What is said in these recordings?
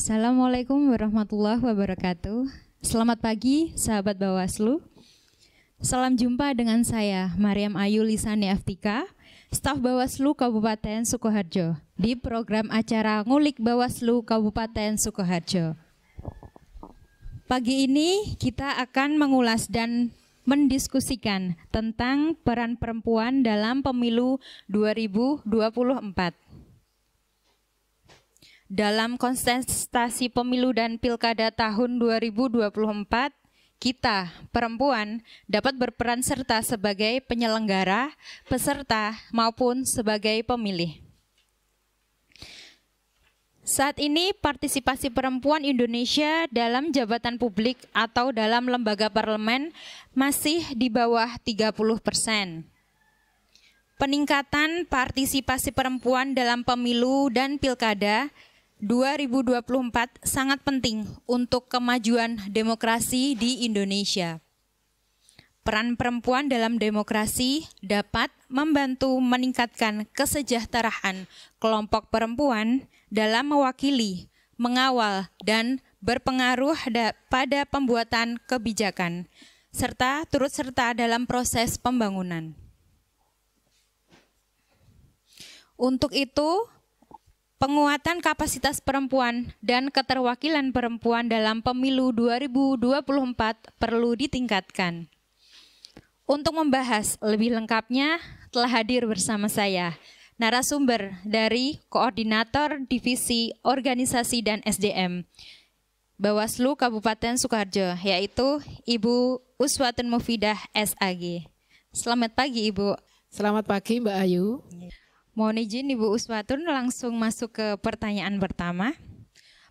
Assalamualaikum warahmatullahi wabarakatuh. Selamat pagi sahabat Bawaslu. Salam jumpa dengan saya Mariam Ayu Lisani Aftika, staf Bawaslu Kabupaten Sukoharjo di program acara Ngulik Bawaslu Kabupaten Sukoharjo. Pagi ini kita akan mengulas dan mendiskusikan tentang peran perempuan dalam pemilu 2024. Dalam kontestasi pemilu dan pilkada tahun 2024, kita, perempuan, dapat berperan serta sebagai penyelenggara, peserta, maupun sebagai pemilih. Saat ini, partisipasi perempuan Indonesia dalam jabatan publik atau dalam lembaga parlemen masih di bawah 30%. Peningkatan partisipasi perempuan dalam pemilu dan pilkada 2024 sangat penting untuk kemajuan demokrasi di Indonesia. Peran perempuan dalam demokrasi dapat membantu meningkatkan kesejahteraan kelompok perempuan dalam mewakili, mengawal, dan berpengaruh pada pembuatan kebijakan, serta turut serta dalam proses pembangunan. Untuk itu, penguatan kapasitas perempuan dan keterwakilan perempuan dalam pemilu 2024 perlu ditingkatkan. Untuk membahas lebih lengkapnya, telah hadir bersama saya narasumber dari Koordinator Divisi Organisasi dan SDM Bawaslu Kabupaten Sukoharjo, yaitu Ibu Uswatun Mufidah SAG. Selamat pagi, Ibu. Selamat pagi, Mbak Ayu. Mohon izin Ibu Uswatun langsung masuk ke pertanyaan pertama.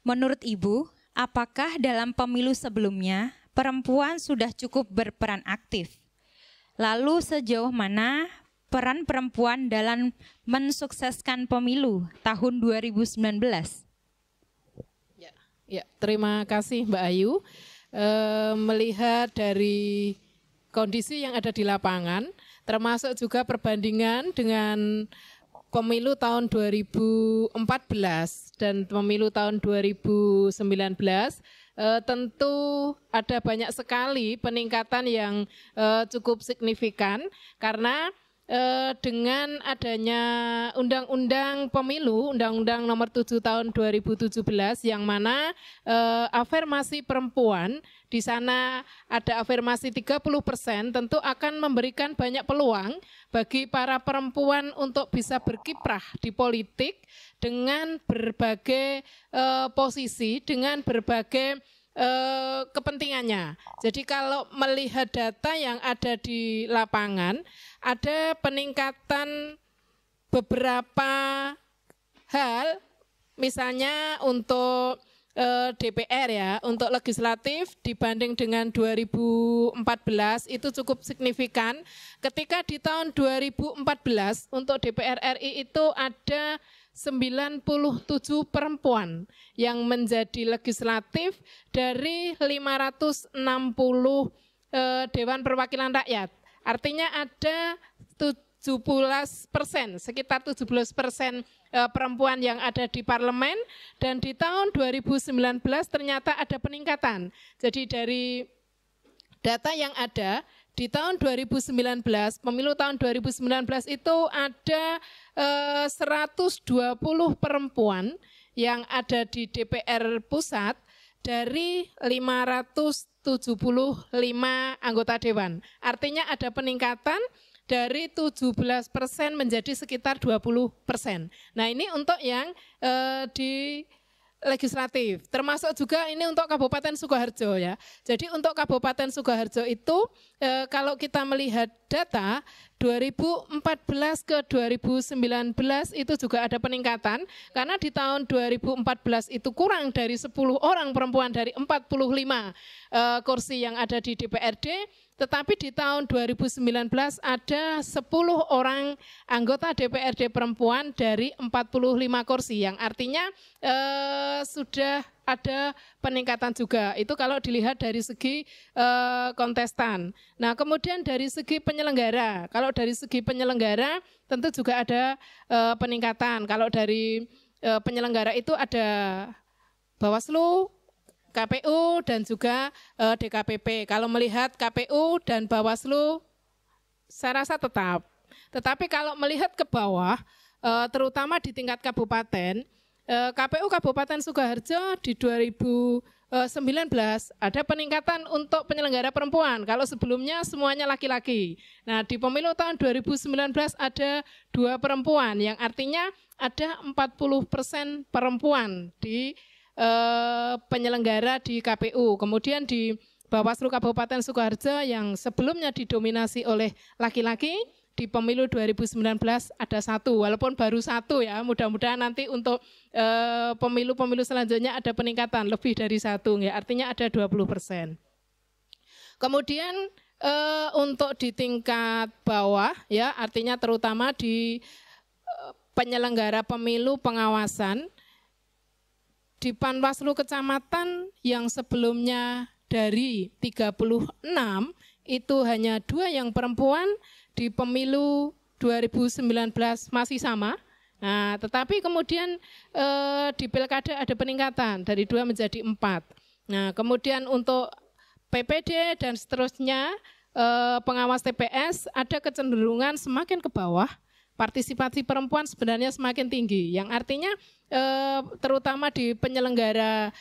Menurut Ibu, apakah dalam pemilu sebelumnya perempuan sudah cukup berperan aktif? Lalu sejauh mana peran perempuan dalam mensukseskan pemilu tahun 2019? Ya, terima kasih Mbak Ayu. Melihat dari kondisi yang ada di lapangan, termasuk juga perbandingan dengan pemilu tahun 2014 dan pemilu tahun 2019, tentu ada banyak sekali peningkatan yang cukup signifikan karena dengan adanya Undang-Undang Pemilu, Undang-Undang Nomor 7 Tahun 2017 yang mana afirmasi perempuan di sana ada afirmasi 30%, tentu akan memberikan banyak peluang bagi para perempuan untuk bisa berkiprah di politik dengan berbagai posisi, dengan berbagai kepentingannya. Jadi kalau melihat data yang ada di lapangan, ada peningkatan beberapa hal, misalnya untuk DPR ya, untuk legislatif dibanding dengan 2014 itu cukup signifikan. Ketika di tahun 2014 untuk DPR RI itu ada 97 perempuan yang menjadi legislatif dari 560 Dewan Perwakilan Rakyat. Artinya ada 17%, sekitar 17% perempuan yang ada di parlemen, dan di tahun 2019 ternyata ada peningkatan. Jadi dari data yang ada di tahun 2019, pemilu tahun 2019 itu ada 120 perempuan yang ada di DPR pusat dari 575 anggota dewan. Artinya ada peningkatan dari 17% menjadi sekitar 20%. Nah, ini untuk yang di legislatif, termasuk juga ini untuk Kabupaten Sukoharjo ya. Jadi untuk Kabupaten Sukoharjo itu kalau kita melihat data 2014 ke 2019 itu juga ada peningkatan, karena di tahun 2014 itu kurang dari 10 orang perempuan dari 45 kursi yang ada di DPRD, tetapi di tahun 2019 ada 10 orang anggota DPRD perempuan dari 45 kursi, yang artinya sudah ada peningkatan juga. Itu kalau dilihat dari segi kontestan. Nah, kemudian dari segi penyelenggara, kalau dari segi penyelenggara tentu juga ada peningkatan. Kalau dari penyelenggara itu ada Bawaslu, KPU dan juga DKPP. Kalau melihat KPU dan Bawaslu, saya rasa tetap. Tetapi kalau melihat ke bawah, terutama di tingkat kabupaten, KPU Kabupaten Sukoharjo di 2019 ada peningkatan untuk penyelenggara perempuan. Kalau sebelumnya semuanya laki-laki. Nah, di pemilu tahun 2019 ada 2 perempuan, yang artinya ada 40% perempuan di penyelenggara di KPU. Kemudian di Bawaslu Kabupaten Sukoharjo yang sebelumnya didominasi oleh laki-laki, di pemilu 2019 ada 1, walaupun baru 1 ya. Mudah-mudahan nanti untuk pemilu-pemilu selanjutnya ada peningkatan lebih dari 1, ya. Artinya ada 20%. Kemudian untuk di tingkat bawah, ya, artinya terutama di penyelenggara pemilu pengawasan, di Panwaslu Kecamatan yang sebelumnya dari 36 itu hanya 2 yang perempuan, di pemilu 2019 masih sama. Nah, tetapi kemudian di Pilkada ada peningkatan dari 2 menjadi 4. Nah, kemudian untuk PPD dan seterusnya pengawas TPS ada kecenderungan semakin ke bawah. Partisipasi perempuan sebenarnya semakin tinggi, yang artinya terutama di penyelenggara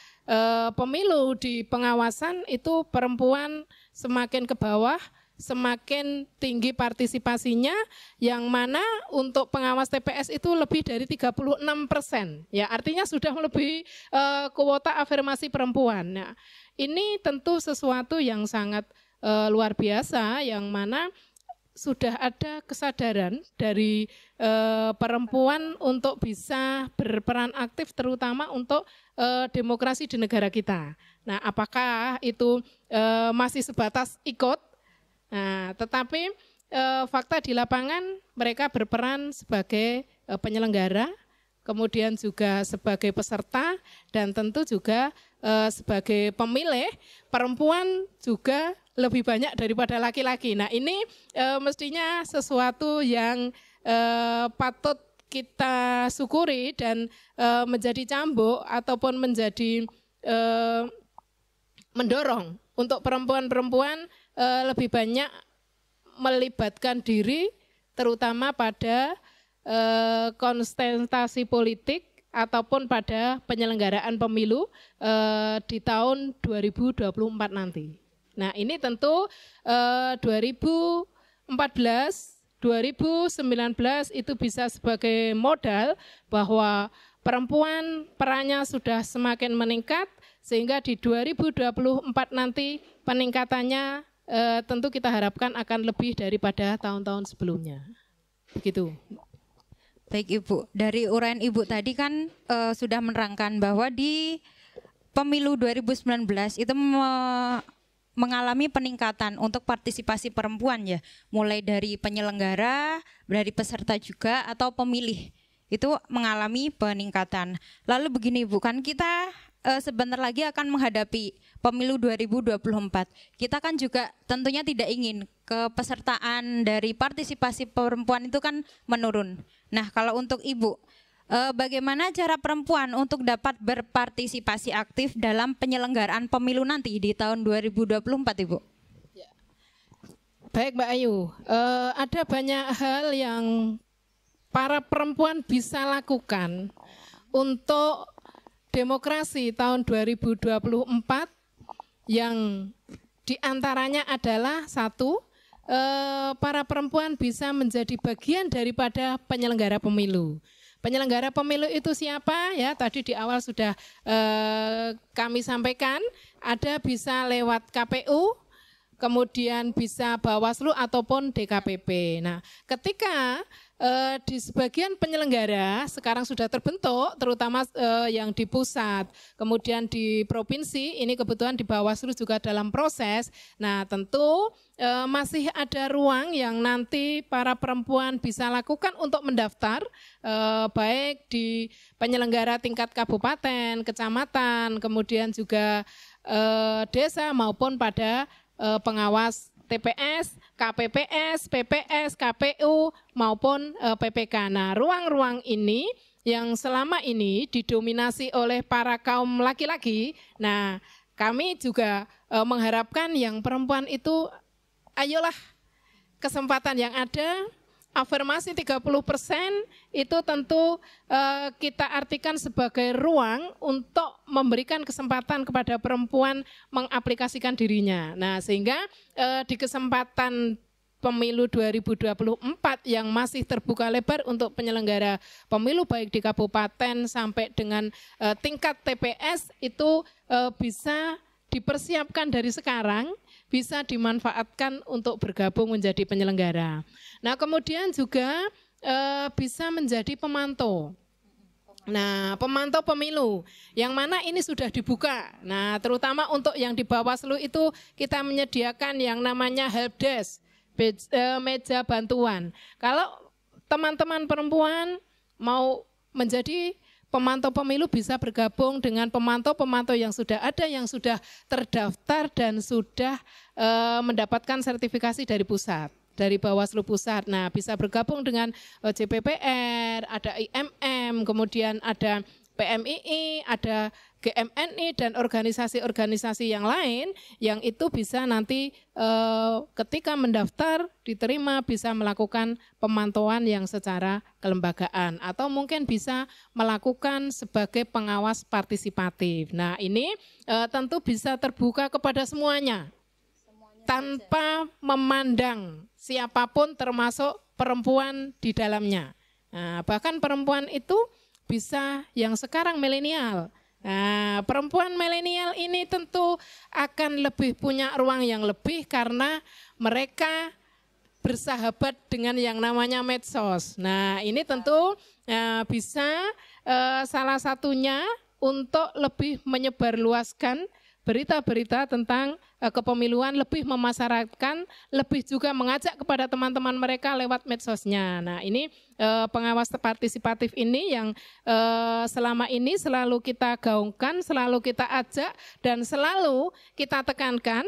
pemilu di pengawasan itu perempuan semakin ke bawah, semakin tinggi partisipasinya, yang mana untuk pengawas TPS itu lebih dari 36%. Ya, artinya sudah melebihi kuota afirmasi perempuan. Nah, ini tentu sesuatu yang sangat luar biasa, yang mana sudah ada kesadaran dari perempuan untuk bisa berperan aktif terutama untuk demokrasi di negara kita. Nah, apakah itu masih sebatas ikut? Nah, tetapi fakta di lapangan mereka berperan sebagai penyelenggara, kemudian juga sebagai peserta, dan tentu juga sebagai pemilih. Perempuan juga lebih banyak daripada laki-laki. Nah, ini mestinya sesuatu yang patut kita syukuri dan menjadi cambuk ataupun menjadi mendorong untuk perempuan-perempuan lebih banyak melibatkan diri terutama pada konsentrasi politik ataupun pada penyelenggaraan pemilu di tahun 2024 nanti. Nah, ini tentu 2014, 2019 itu bisa sebagai modal bahwa perempuan perannya sudah semakin meningkat, sehingga di 2024 nanti peningkatannya tentu kita harapkan akan lebih daripada tahun-tahun sebelumnya. Begitu. Baik Ibu, dari uraian Ibu tadi kan sudah menerangkan bahwa di pemilu 2019 itu mengalami peningkatan untuk partisipasi perempuan ya, mulai dari penyelenggara, dari peserta juga atau pemilih itu mengalami peningkatan. Lalu begini Bu, kan kita sebentar lagi akan menghadapi pemilu 2024. Kita kan juga tentunya tidak ingin kepesertaan dari partisipasi perempuan itu kan menurun. Nah, kalau untuk Ibu, bagaimana cara perempuan untuk dapat berpartisipasi aktif dalam penyelenggaraan pemilu nanti di tahun 2024, Ibu? Baik Mbak Ayu, ada banyak hal yang para perempuan bisa lakukan untuk demokrasi tahun 2024, yang diantaranya adalah 1, para perempuan bisa menjadi bagian daripada penyelenggara pemilu. Penyelenggara pemilu itu siapa? Ya, tadi di awal sudah kami sampaikan, ada bisa lewat KPU, kemudian bisa Bawaslu ataupun DKPP. Nah, ketika di sebagian penyelenggara sekarang sudah terbentuk, terutama yang di pusat, kemudian di provinsi, ini kebetulan di Bawaslu juga dalam proses. Nah, tentu masih ada ruang yang nanti para perempuan bisa lakukan untuk mendaftar, baik di penyelenggara tingkat kabupaten, kecamatan, kemudian juga desa maupun pada pengawas TPS, KPPS, PPS, KPU maupun PPK. Nah, ruang-ruang ini yang selama ini didominasi oleh para kaum laki-laki. Nah, kami juga mengharapkan yang perempuan itu, ayolah kesempatan yang ada, afirmasi 30% itu tentu kita artikan sebagai ruang untuk memberikan kesempatan kepada perempuan mengaplikasikan dirinya. Nah, sehingga di kesempatan pemilu 2024 yang masih terbuka lebar untuk penyelenggara pemilu baik di kabupaten sampai dengan tingkat TPS itu bisa dipersiapkan dari sekarang, bisa dimanfaatkan untuk bergabung menjadi penyelenggara. Nah, kemudian juga bisa menjadi pemantau. Nah, pemantau pemilu yang mana ini sudah dibuka. Nah, terutama untuk yang di Bawaslu itu kita menyediakan yang namanya helpdesk, meja bantuan. Kalau teman-teman perempuan mau menjadi pemantau pemilu bisa bergabung dengan pemantau-pemantau yang sudah ada, yang sudah terdaftar dan sudah mendapatkan sertifikasi dari pusat, dari Bawaslu Pusat. Nah, bisa bergabung dengan JPPR, ada IMM, kemudian ada PMII, ada GMNI, dan organisasi-organisasi yang lain yang itu bisa nanti ketika mendaftar, diterima, bisa melakukan pemantauan yang secara kelembagaan atau mungkin bisa melakukan sebagai pengawas partisipatif. Nah, ini tentu bisa terbuka kepada semuanya tanpa memandang siapapun termasuk perempuan di dalamnya. Nah, bahkan perempuan itu bisa yang sekarang milenial. Nah, perempuan milenial ini tentu akan lebih punya ruang yang lebih karena mereka bersahabat dengan yang namanya medsos. Nah, ini tentu bisa salah satunya untuk lebih menyebarluaskan berita-berita tentang kepemiluan, lebih memasyaratkan, lebih juga mengajak kepada teman-teman mereka lewat medsosnya. Nah, ini pengawas partisipatif ini yang selama ini selalu kita gaungkan, selalu kita ajak, dan selalu kita tekankan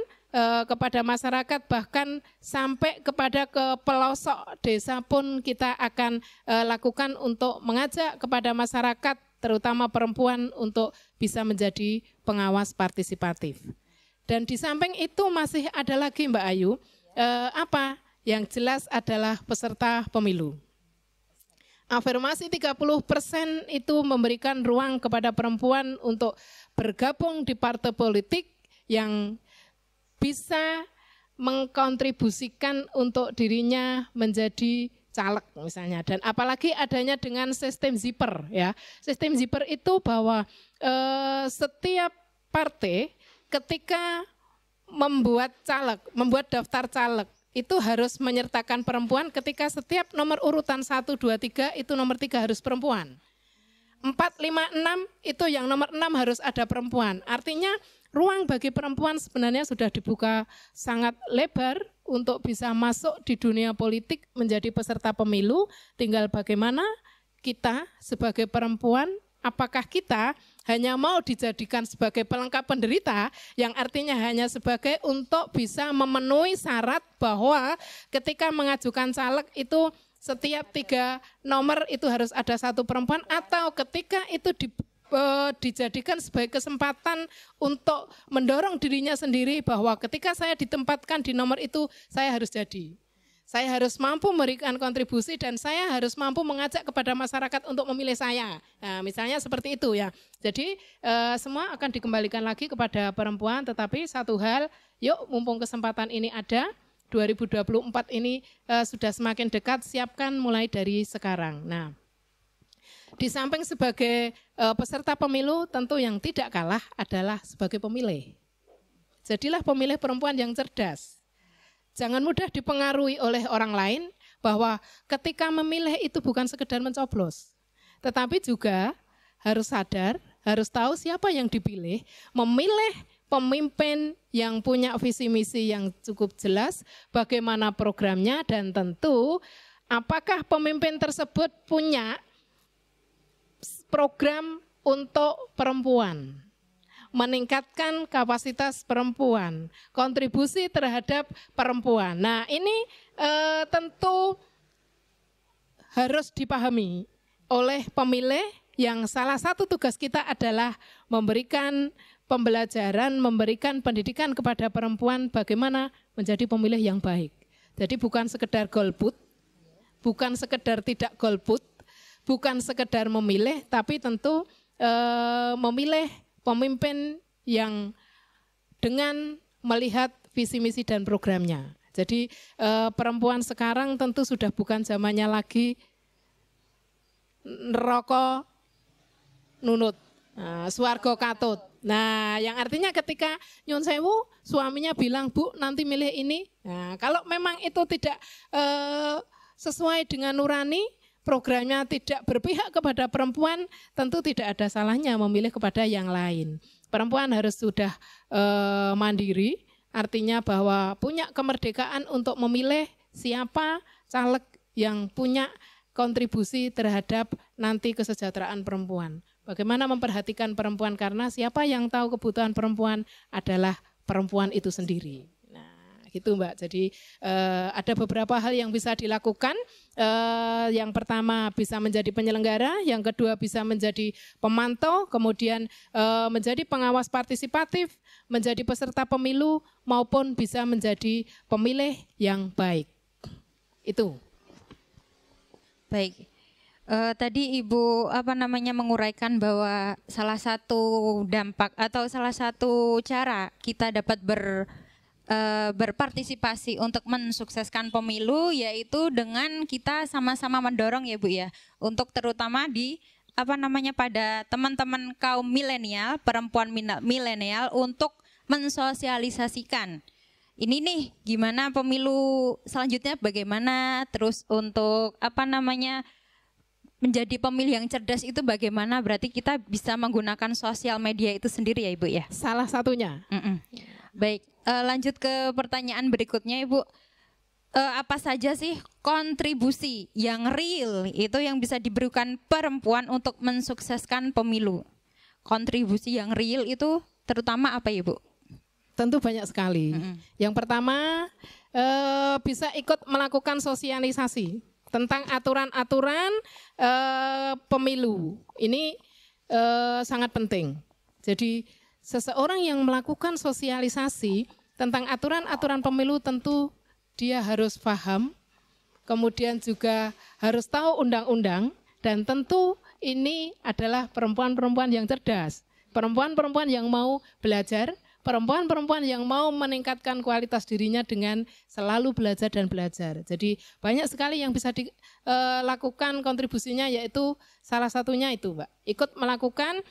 kepada masyarakat, bahkan sampai kepada ke pelosok desa pun kita akan lakukan untuk mengajak kepada masyarakat, terutama perempuan, untuk bisa menjadi pengawas partisipatif. Dan di samping itu masih ada lagi Mbak Ayu, apa yang jelas adalah peserta pemilu. Afirmasi 30% itu memberikan ruang kepada perempuan untuk bergabung di partai politik yang bisa mengkontribusikan untuk dirinya menjadi caleg misalnya, dan apalagi adanya dengan sistem zipper ya. Sistem zipper itu bahwa setiap partai ketika membuat caleg, membuat daftar caleg itu harus menyertakan perempuan, ketika setiap nomor urutan 1, 2, 3 itu nomor 3 harus perempuan. 4, 5, 6 itu yang nomor 6 harus ada perempuan. Artinya ruang bagi perempuan sebenarnya sudah dibuka sangat lebar untuk bisa masuk di dunia politik menjadi peserta pemilu. Tinggal bagaimana kita sebagai perempuan, apakah kita hanya mau dijadikan sebagai pelengkap penderita, yang artinya hanya sebagai untuk bisa memenuhi syarat bahwa ketika mengajukan caleg itu setiap 3 nomor itu harus ada 1 perempuan, atau ketika itu dijadikan sebagai kesempatan untuk mendorong dirinya sendiri bahwa ketika saya ditempatkan di nomor itu, saya harus jadi. Saya harus mampu memberikan kontribusi dan saya harus mampu mengajak kepada masyarakat untuk memilih saya. Nah, misalnya seperti itu ya. Jadi semua akan dikembalikan lagi kepada perempuan, tetapi satu hal, yuk mumpung kesempatan ini ada, 2024 ini sudah semakin dekat, siapkan mulai dari sekarang. Nah, di samping sebagai peserta pemilu, tentu yang tidak kalah adalah sebagai pemilih. Jadilah pemilih perempuan yang cerdas. Jangan mudah dipengaruhi oleh orang lain, bahwa ketika memilih itu bukan sekedar mencoblos, tetapi juga harus sadar, harus tahu siapa yang dipilih, memilih pemimpin yang punya visi misi yang cukup jelas, bagaimana programnya, dan tentu apakah pemimpin tersebut punya program untuk perempuan, meningkatkan kapasitas perempuan, kontribusi terhadap perempuan. Nah, ini tentu harus dipahami oleh pemilih yang salah satu tugas kita adalah memberikan pembelajaran, memberikan pendidikan kepada perempuan bagaimana menjadi pemilih yang baik. Jadi bukan sekedar golput, bukan sekedar tidak golput, bukan sekedar memilih, tapi tentu memilih pemimpin yang dengan melihat visi misi dan programnya. Jadi perempuan sekarang tentu sudah bukan zamannya lagi neraka nunut, swarga katut. Nah, yang artinya ketika nyun sewu suaminya bilang, Bu nanti milih ini. Nah, kalau memang itu tidak sesuai dengan nurani, programnya tidak berpihak kepada perempuan, tentu tidak ada salahnya memilih kepada yang lain. Perempuan harus sudah mandiri, artinya bahwa punya kemerdekaan untuk memilih siapa caleg yang punya kontribusi terhadap nanti kesejahteraan perempuan. Bagaimana memperhatikan perempuan, karena siapa yang tahu kebutuhan perempuan adalah perempuan itu sendiri. Nah, gitu Mbak. Jadi ada beberapa hal yang bisa dilakukan. Yang pertama bisa menjadi penyelenggara, yang kedua bisa menjadi pemantau, kemudian menjadi pengawas partisipatif, menjadi peserta pemilu, maupun bisa menjadi pemilih yang baik. Itu. Baik. Tadi Ibu menguraikan bahwa salah satu dampak atau salah satu cara kita dapat berpartisipasi untuk mensukseskan pemilu yaitu dengan kita sama-sama mendorong ya Bu ya, untuk terutama di pada teman-teman kaum milenial, perempuan milenial untuk mensosialisasikan ini nih gimana pemilu selanjutnya, bagaimana terus untuk menjadi pemilih yang cerdas itu bagaimana, berarti kita bisa menggunakan sosial media itu sendiri ya Ibu ya? Salah satunya. Baik, lanjut ke pertanyaan berikutnya Ibu. Apa saja sih kontribusi yang real itu yang bisa diberikan perempuan untuk mensukseskan pemilu? Kontribusi yang real itu terutama apa ya Bu? Tentu banyak sekali. Yang pertama bisa ikut melakukan sosialisasi tentang aturan-aturan pemilu. Ini sangat penting. Jadi seseorang yang melakukan sosialisasi tentang aturan-aturan pemilu tentu dia harus paham, kemudian juga harus tahu undang-undang, dan tentu ini adalah perempuan-perempuan yang cerdas, perempuan-perempuan yang mau belajar, perempuan-perempuan yang mau meningkatkan kualitas dirinya dengan selalu belajar dan belajar. Jadi banyak sekali yang bisa dilakukan kontribusinya, yaitu salah satunya itu Mbak, ikut melakukan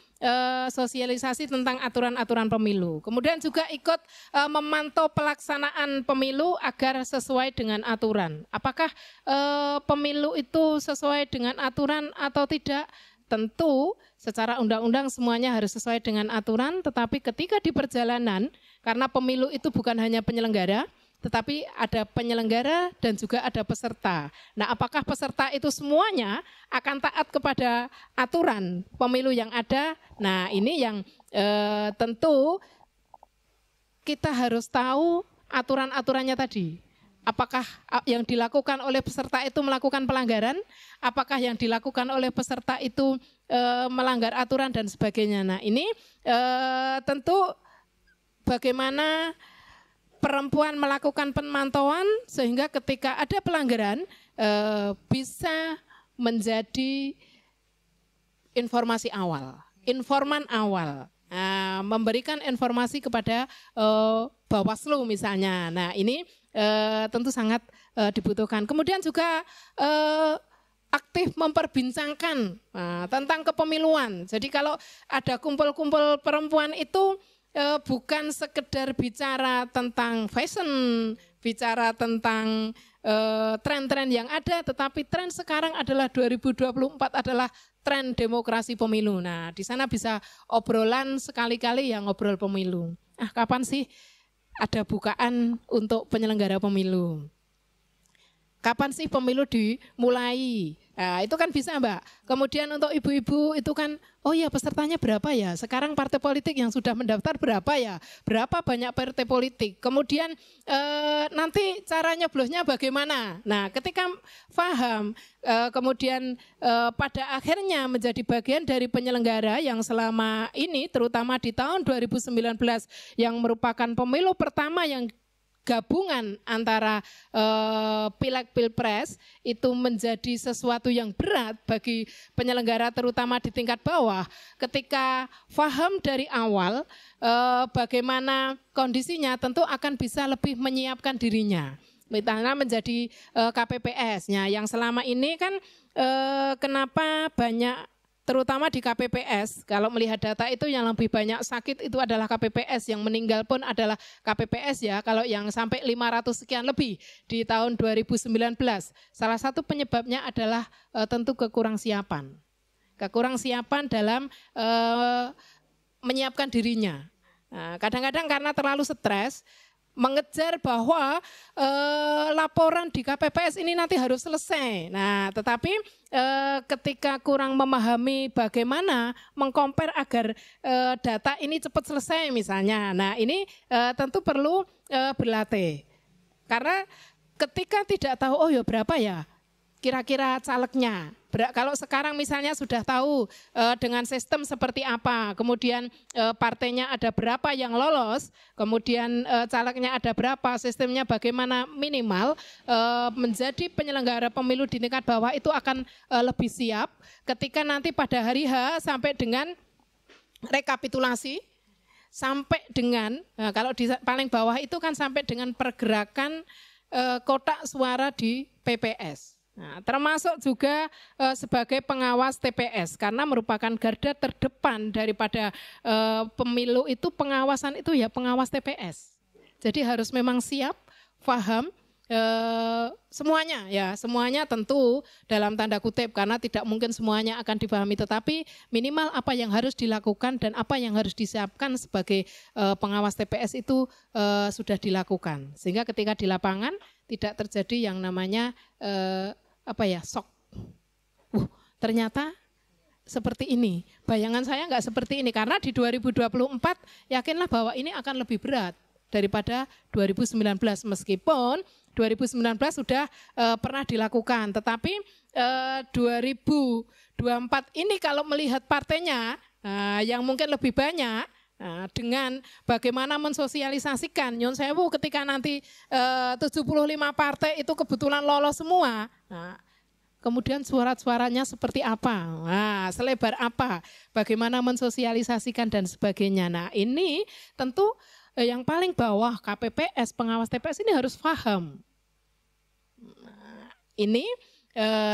sosialisasi tentang aturan-aturan pemilu. Kemudian juga ikut memantau pelaksanaan pemilu agar sesuai dengan aturan. Apakah pemilu itu sesuai dengan aturan atau tidak? Tentu secara undang-undang semuanya harus sesuai dengan aturan, tetapi ketika di perjalanan, karena pemilu itu bukan hanya penyelenggara, tetapi ada penyelenggara dan juga ada peserta. Nah, apakah peserta itu semuanya akan taat kepada aturan pemilu yang ada? Nah, ini yang tentu kita harus tahu aturan-aturannya tadi. Apakah yang dilakukan oleh peserta itu melakukan pelanggaran? Apakah yang dilakukan oleh peserta itu melanggar aturan dan sebagainya? Nah, ini tentu bagaimana perempuan melakukan pemantauan sehingga ketika ada pelanggaran bisa menjadi informasi awal, informan awal. Memberikan informasi kepada Bawaslu misalnya. Nah, ini tentu sangat dibutuhkan. Kemudian juga aktif memperbincangkan tentang kepemiluan. Jadi kalau ada kumpul-kumpul perempuan itu bukan sekedar bicara tentang fashion, bicara tentang tren-tren yang ada, tetapi tren sekarang adalah 2024 adalah tren demokrasi pemilu. Nah, di sana bisa obrolan sekali-kali yang ngobrol pemilu. Kapan sih ada bukaan untuk penyelenggara pemilu? Kapan sih pemilu dimulai? Nah, itu kan bisa Mbak. Kemudian untuk ibu-ibu itu kan, oh ya pesertanya berapa ya? Sekarang partai politik yang sudah mendaftar berapa ya? Berapa banyak partai politik? Kemudian nanti cara nyoblosnya bagaimana? Nah, ketika paham, kemudian pada akhirnya menjadi bagian dari penyelenggara yang selama ini, terutama di tahun 2019 yang merupakan pemilu pertama yang gabungan antara pileg pilpres itu menjadi sesuatu yang berat bagi penyelenggara terutama di tingkat bawah. Ketika paham dari awal bagaimana kondisinya, tentu akan bisa lebih menyiapkan dirinya. Misalnya menjadi KPPS-nya yang selama ini kan kenapa banyak terutama di KPPS, kalau melihat data itu yang lebih banyak sakit itu adalah KPPS, yang meninggal pun adalah KPPS ya, kalau yang sampai 500 sekian lebih di tahun 2019. Salah satu penyebabnya adalah tentu kekurangsiapan. Kekurangsiapan dalam menyiapkan dirinya. Nah, kadang-kadang karena terlalu stres, mengejar bahwa laporan di KPPS ini nanti harus selesai. Nah, tetapi ketika kurang memahami bagaimana mengcompare agar data ini cepat selesai misalnya. Nah, ini tentu perlu berlatih. Karena ketika tidak tahu, oh ya berapa ya kira-kira calegnya. Kalau sekarang misalnya sudah tahu dengan sistem seperti apa, kemudian partainya ada berapa yang lolos, kemudian calegnya ada berapa, sistemnya bagaimana, minimal menjadi penyelenggara pemilu di tingkat bawah itu akan lebih siap ketika nanti pada hari H sampai dengan rekapitulasi, sampai dengan, kalau di paling bawah itu kan sampai dengan pergerakan kotak suara di PPS. Nah, termasuk juga sebagai pengawas TPS karena merupakan garda terdepan daripada pemilu itu, pengawasan itu ya pengawas TPS. Jadi harus memang siap, paham semuanya ya, semuanya tentu dalam tanda kutip karena tidak mungkin semuanya akan dipahami, tetapi minimal apa yang harus dilakukan dan apa yang harus disiapkan sebagai pengawas TPS itu sudah dilakukan sehingga ketika di lapangan tidak terjadi yang namanya shock. Ternyata seperti ini. Bayangan saya enggak seperti ini karena di 2024 yakinlah bahwa ini akan lebih berat daripada 2019 meskipun 2019 sudah pernah dilakukan, tetapi 2024 ini kalau melihat partainya yang mungkin lebih banyak. Dengan bagaimana mensosialisasikan, Nyon Sewu ketika nanti 75 partai itu kebetulan lolos semua, kemudian suara-suaranya seperti apa, selebar apa, bagaimana mensosialisasikan dan sebagainya. Nah ini tentu yang paling bawah KPPS, pengawas TPS ini harus paham. Ini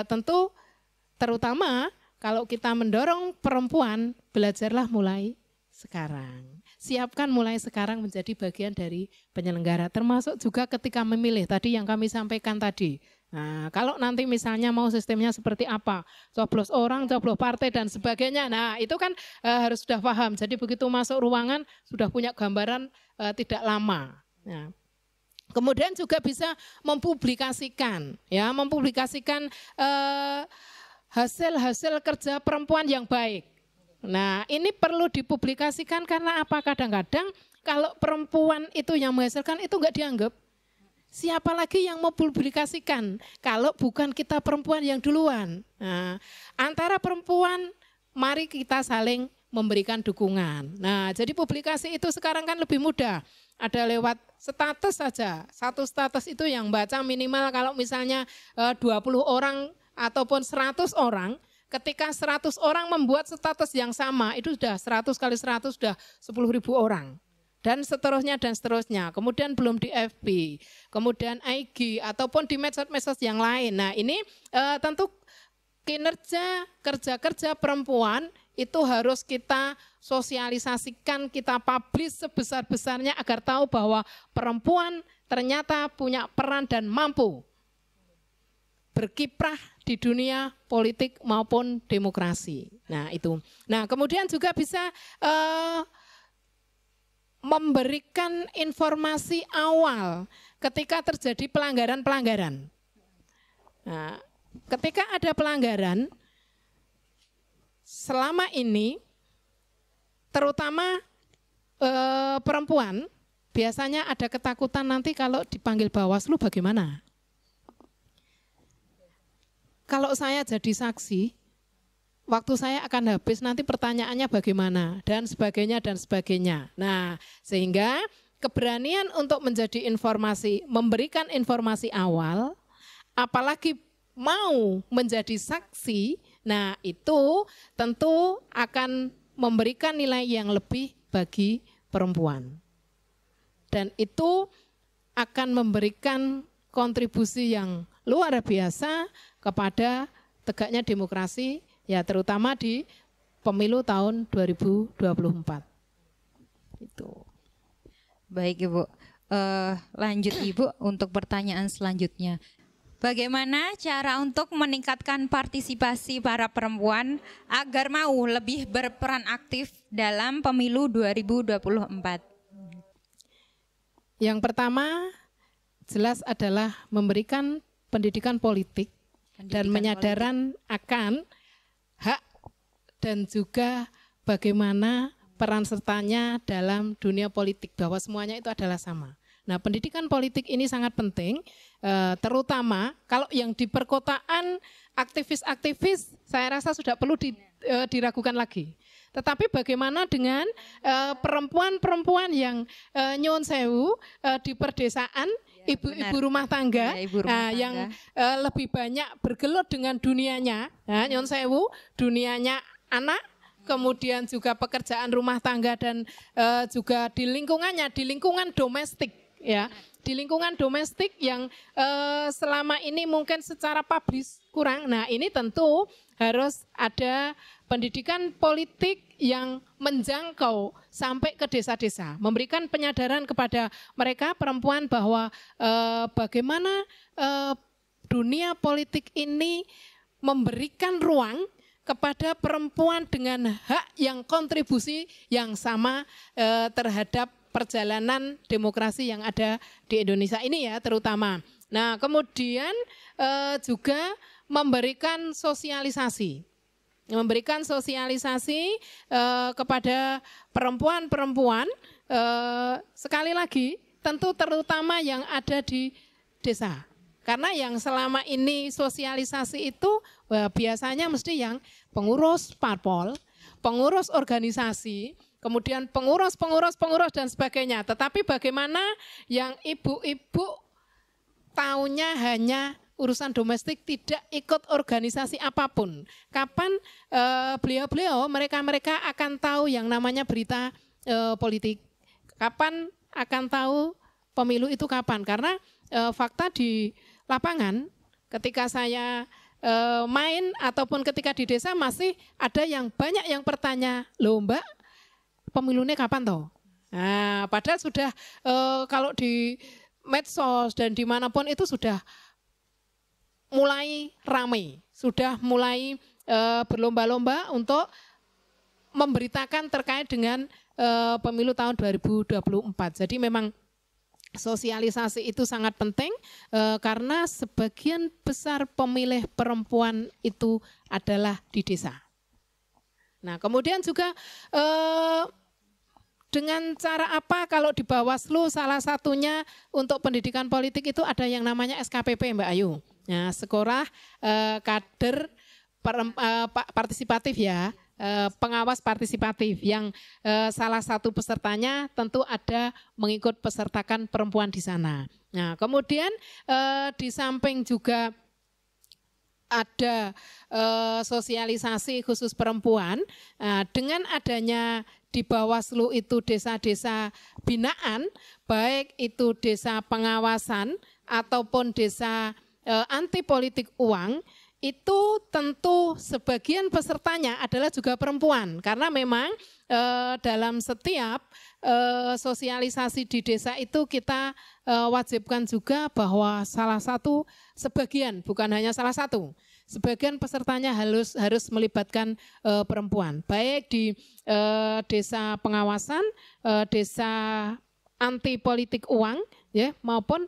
tentu terutama kalau kita mendorong perempuan, belajarlah mulai sekarang. Siapkan mulai sekarang menjadi bagian dari penyelenggara, termasuk juga ketika memilih tadi yang kami sampaikan tadi. Nah, kalau nanti misalnya mau sistemnya seperti apa, coblos orang, coblos partai dan sebagainya, nah itu kan harus sudah paham. Jadi begitu masuk ruangan sudah punya gambaran tidak lama. Nah, kemudian juga bisa mempublikasikan, hasil-hasil kerja perempuan yang baik. Nah, ini perlu dipublikasikan karena apa? Kadang-kadang kalau perempuan itu yang menghasilkan itu enggak dianggap. Siapa lagi yang mau publikasikan kalau bukan kita perempuan yang duluan? Nah, antara perempuan mari kita saling memberikan dukungan. Nah, jadi publikasi itu sekarang kan lebih mudah. Ada lewat status saja. Satu status itu yang baca minimal kalau misalnya 20 orang ataupun 100 orang. Ketika 100 orang membuat status yang sama, itu sudah 100 kali 100 sudah 10.000 orang. Dan seterusnya dan seterusnya. Kemudian belum di FB, kemudian IG, ataupun di medsos-medsos yang lain. Nah ini tentu kinerja, kerja-kerja perempuan itu harus kita sosialisasikan, kita publish sebesar-besarnya agar tahu bahwa perempuan ternyata punya peran dan mampu berkiprah di dunia politik maupun demokrasi. Nah itu. Nah kemudian juga bisa memberikan informasi awal ketika terjadi pelanggaran-pelanggaran. Nah, ketika ada pelanggaran, selama ini terutama perempuan biasanya ada ketakutan nanti kalau dipanggil Bawaslu bagaimana. Kalau saya jadi saksi, waktu saya akan habis, nanti pertanyaannya bagaimana, dan sebagainya, dan sebagainya. Nah, sehingga keberanian untuk menjadi informasi, memberikan informasi awal, apalagi mau menjadi saksi, nah itu tentu akan memberikan nilai yang lebih bagi perempuan. Dan itu akan memberikan kontribusi yang luar biasa kepada tegaknya demokrasi, ya terutama di pemilu tahun 2024. Itu. Baik Ibu, lanjut Ibu untuk pertanyaan selanjutnya. Bagaimana cara untuk meningkatkan partisipasi para perempuan agar mau lebih berperan aktif dalam pemilu 2024? Yang pertama jelas adalah memberikan pendidikan politik dan menyadaran akan hak dan juga bagaimana peran sertanya dalam dunia politik, bahwa semuanya itu adalah sama. Nah, pendidikan politik ini sangat penting, terutama kalau yang di perkotaan aktivis-aktivis saya rasa sudah perlu diragukan lagi. Tetapi bagaimana dengan perempuan-perempuan yang nyuwun sewu di perdesaan, ibu-ibu rumah tangga, ya, ibu rumah tangga. Yang lebih banyak bergelut dengan dunianya, nyuwun sewu, dunianya anak, kemudian juga pekerjaan rumah tangga dan juga di lingkungannya, di lingkungan domestik, ya, di lingkungan domestik yang selama ini mungkin secara publis kurang. Nah, ini tentu harus ada pendidikan politik yang menjangkau sampai ke desa-desa, memberikan penyadaran kepada mereka perempuan bahwa bagaimana dunia politik ini memberikan ruang kepada perempuan dengan hak yang kontribusi yang sama terhadap perjalanan demokrasi yang ada di Indonesia ini ya terutama. Nah, kemudian juga memberikan sosialisasi kepada perempuan-perempuan, sekali lagi tentu terutama yang ada di desa. Karena yang selama ini sosialisasi itu biasanya mesti yang pengurus parpol, pengurus organisasi, kemudian pengurus dan sebagainya. Tetapi bagaimana yang ibu-ibu taunya hanya urusan domestik, tidak ikut organisasi apapun. Kapan beliau-beliau, mereka akan tahu yang namanya berita politik? Kapan akan tahu pemilu itu kapan? Karena fakta di lapangan, ketika saya main ataupun ketika di desa masih ada yang banyak yang bertanya, loh Mbak, pemilunya kapan toh? Nah, padahal sudah kalau di medsos dan dimanapun itu sudah mulai ramai, sudah mulai berlomba-lomba untuk memberitakan terkait dengan pemilu tahun 2024. Jadi memang sosialisasi itu sangat penting karena sebagian besar pemilih perempuan itu adalah di desa. Nah, kemudian juga dengan cara apa kalau di Bawaslu salah satunya untuk pendidikan politik itu ada yang namanya SKPP Mbak Ayu. Nah, sekolah kader partisipatif ya. Pengawas partisipatif yang salah satu pesertanya tentu ada mengikut pesertakan perempuan di sana. Nah, kemudian di samping juga ada sosialisasi khusus perempuan dengan adanya di Bawaslu itu desa-desa binaan, baik itu desa pengawasan ataupun desa anti politik uang. Itu tentu sebagian pesertanya adalah juga perempuan karena memang dalam setiap sosialisasi di desa itu kita wajibkan juga bahwa sebagian bukan hanya salah satu, sebagian pesertanya harus melibatkan perempuan, baik di desa pengawasan, desa anti politik uang, ya, maupun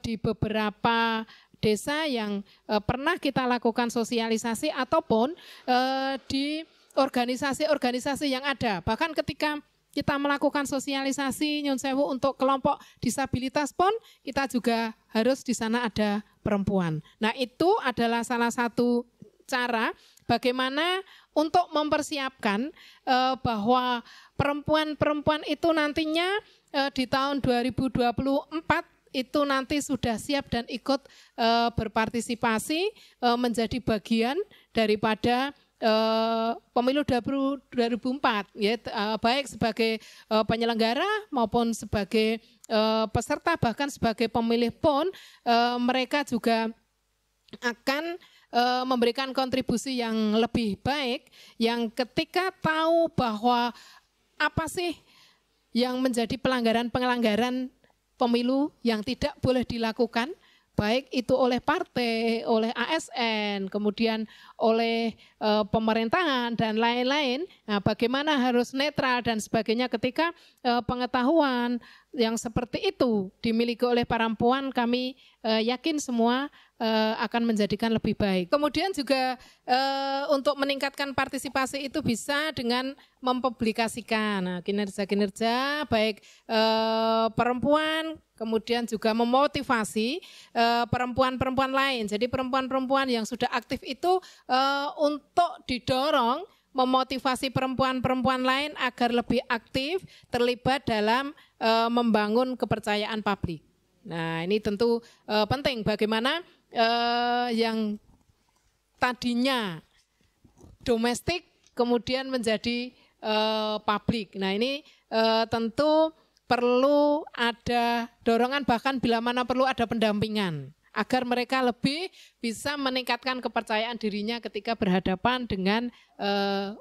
di beberapa desa yang pernah kita lakukan sosialisasi ataupun di organisasi-organisasi yang ada. Bahkan ketika kita melakukan sosialisasi nyun sewu untuk kelompok disabilitas pun kita juga harus di sana ada perempuan. Nah, itu adalah salah satu cara bagaimana untuk mempersiapkan bahwa perempuan-perempuan itu nantinya di tahun 2024 itu nanti sudah siap dan ikut berpartisipasi menjadi bagian daripada pemilu 2004, ya, baik sebagai penyelenggara maupun sebagai peserta, bahkan sebagai pemilih pun mereka juga akan memberikan kontribusi yang lebih baik, yang ketika tahu bahwa apa sih yang menjadi pelanggaran-pelanggaran pemilu yang tidak boleh dilakukan, baik itu oleh partai, oleh ASN, kemudian oleh pemerintahan dan lain-lain. Nah, bagaimana harus netral dan sebagainya ketika pengetahuan yang seperti itu dimiliki oleh perempuan, kami yakin semua akan menjadikan lebih baik. Kemudian juga untuk meningkatkan partisipasi itu bisa dengan mempublikasikan kinerja-kinerja baik perempuan, kemudian juga memotivasi perempuan-perempuan lain. Jadi perempuan-perempuan yang sudah aktif itu untuk didorong memotivasi perempuan-perempuan lain agar lebih aktif terlibat dalam membangun kepercayaan publik. Nah, ini tentu penting bagaimana yang tadinya domestik kemudian menjadi publik. Nah, ini tentu perlu ada dorongan, bahkan bila mana perlu ada pendampingan agar mereka lebih bisa meningkatkan kepercayaan dirinya ketika berhadapan dengan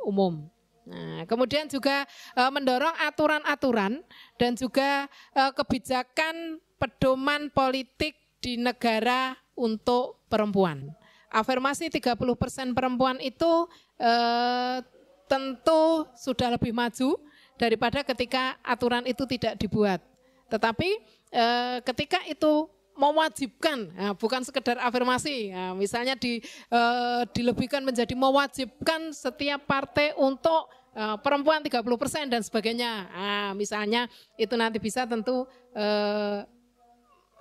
umum. Nah, kemudian juga mendorong aturan-aturan dan juga kebijakan pedoman politik di negara untuk perempuan. Afirmasi 30% perempuan itu tentu sudah lebih maju daripada ketika aturan itu tidak dibuat. Tetapi ketika itu mewajibkan, bukan sekedar afirmasi, misalnya dilebihkan menjadi mewajibkan setiap partai untuk perempuan 30% dan sebagainya. Misalnya itu nanti bisa tentu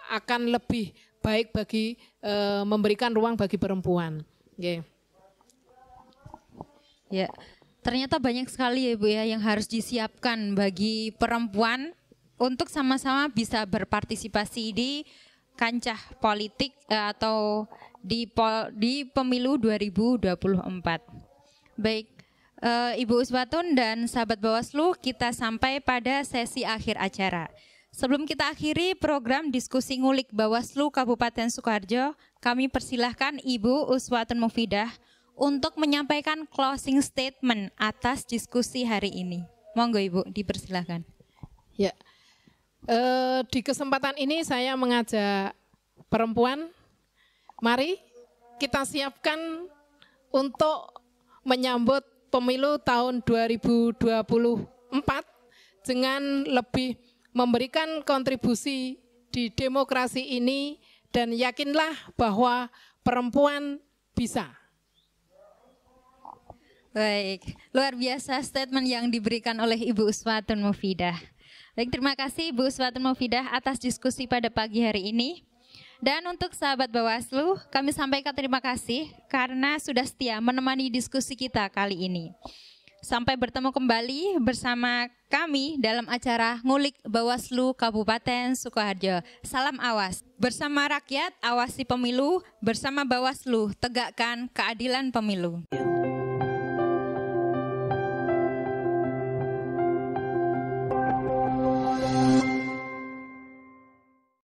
akan lebih baik bagi memberikan ruang bagi perempuan. Okay. Ya, ternyata banyak sekali ya Bu ya yang harus disiapkan bagi perempuan untuk sama-sama bisa berpartisipasi di kancah politik atau di pemilu 2024. Baik, Ibu Uswatun dan sahabat Bawaslu, kita sampai pada sesi akhir acara. Sebelum kita akhiri program diskusi ngulik Bawaslu Kabupaten Sukoharjo, kami persilahkan Ibu Uswatun Mufidah untuk menyampaikan closing statement atas diskusi hari ini. Monggo Ibu, dipersilahkan. Ya, di kesempatan ini saya mengajak perempuan, mari kita siapkan untuk menyambut pemilu tahun 2024 dengan lebih memberikan kontribusi di demokrasi ini dan yakinlah bahwa perempuan bisa. Baik, luar biasa statement yang diberikan oleh Ibu Uswatun Mufidah. Baik, terima kasih Ibu Uswatun Mufidah atas diskusi pada pagi hari ini. Dan untuk sahabat Bawaslu, kami sampaikan terima kasih karena sudah setia menemani diskusi kita kali ini. Sampai bertemu kembali bersama kami dalam acara Ngulik Bawaslu Kabupaten Sukoharjo. Salam awas. Bersama rakyat, awasi pemilu. Bersama Bawaslu, tegakkan keadilan pemilu.